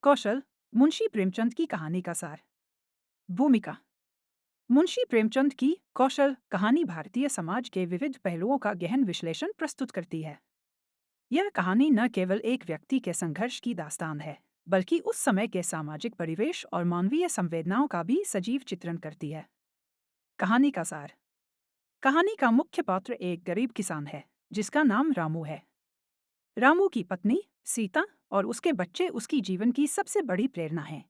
कौशल, मुंशी प्रेमचंद की कहानी का सार। भूमिका। मुंशी प्रेमचंद की कौशल कहानी भारतीय समाज के विविध पहलुओं का गहन विश्लेषण प्रस्तुत करती है। यह कहानी न केवल एक व्यक्ति के संघर्ष की दास्तान है, बल्कि उस समय के सामाजिक परिवेश और मानवीय संवेदनाओं का भी सजीव चित्रण करती है। कहानी का सार। कहानी का मुख्य पात्र एक गरीब किसान है, जिसका नाम रामू है। रामू की पत्नी सीता और उसके बच्चे उसकी जीवन की सबसे बड़ी प्रेरणा हैं।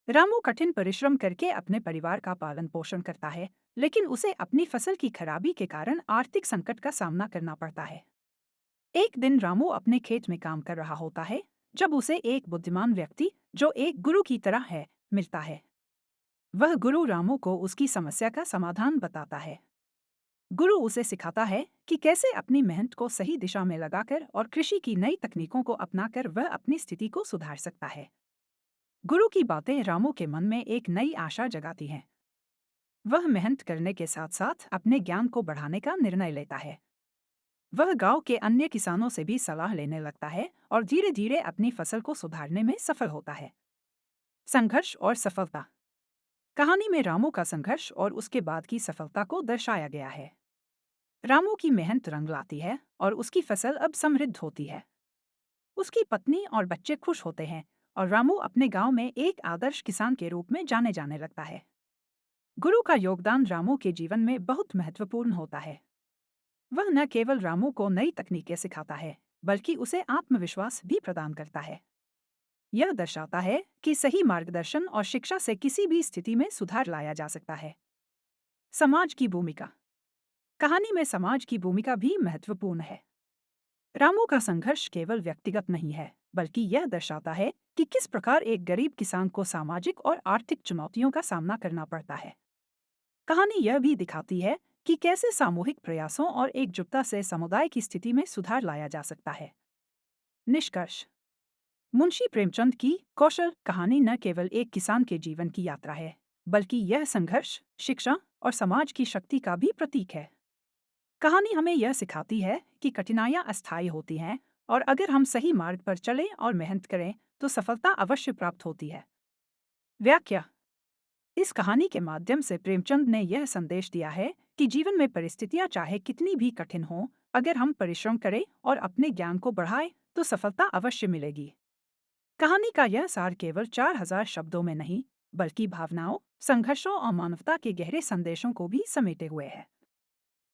रामू कठिन परिश्रम करके अपने परिवार का पालन पोषण करता है, लेकिन उसे अपनी फसल की खराबी के कारण आर्थिक संकट का सामना करना पड़ता है। एक दिन रामू अपने खेत में काम कर रहा होता है, जब उसे एक बुद्धिमान व्यक्ति, जो एक गुरु की तरह है, मिलता है। वह गुरु रामू को उसकी समस्या का समाधान बताता है। गुरु उसे सिखाता है कि कैसे अपनी मेहनत को सही दिशा में लगाकर और कृषि की नई तकनीकों को अपनाकर वह अपनी स्थिति को सुधार सकता है। गुरु की बातें रामू के मन में एक नई आशा जगाती हैं। वह मेहनत करने के साथ साथ अपने ज्ञान को बढ़ाने का निर्णय लेता है। वह गांव के अन्य किसानों से भी सलाह लेने लगता है और धीरे धीरे अपनी फसल को सुधारने में सफल होता है। संघर्ष और सफलता। कहानी में रामू का संघर्ष और उसके बाद की सफलता को दर्शाया गया है। रामू की मेहनत रंग लाती है और उसकी फसल अब समृद्ध होती है। उसकी पत्नी और बच्चे खुश होते हैं और रामू अपने गांव में एक आदर्श किसान के रूप में जाने जाने लगता है। गुरु का योगदान रामू के जीवन में बहुत महत्वपूर्ण होता है। वह न केवल रामू को नई तकनीकें सिखाता है, बल्कि उसे आत्मविश्वास भी प्रदान करता है। यह दर्शाता है कि सही मार्गदर्शन और शिक्षा से किसी भी स्थिति में सुधार लाया जा सकता है। समाज की भूमिका। कहानी में समाज की भूमिका भी महत्वपूर्ण है। रामू का संघर्ष केवल व्यक्तिगत नहीं है, बल्कि यह दर्शाता है कि किस प्रकार एक गरीब किसान को सामाजिक और आर्थिक चुनौतियों का सामना करना पड़ता है। कहानी यह भी दिखाती है कि कैसे सामूहिक प्रयासों और एकजुटता से समुदाय की स्थिति में सुधार लाया जा सकता है। निष्कर्ष। मुंशी प्रेमचंद की कौशल कहानी न केवल एक किसान के जीवन की यात्रा है, बल्कि यह संघर्ष, शिक्षा और समाज की शक्ति का भी प्रतीक है। कहानी हमें यह सिखाती है कि कठिनाइयां अस्थायी होती हैं और अगर हम सही मार्ग पर चलें और मेहनत करें तो सफलता अवश्य प्राप्त होती है। व्याख्या। इस कहानी के माध्यम से प्रेमचंद ने यह संदेश दिया है कि जीवन में परिस्थितियां चाहे कितनी भी कठिन हों, अगर हम परिश्रम करें और अपने ज्ञान को बढ़ाएं तो सफलता अवश्य मिलेगी। कहानी का यह सार केवल 4000 शब्दों में नहीं, बल्कि भावनाओं, संघर्षों और मानवता के गहरे संदेशों को भी समेटे हुए है।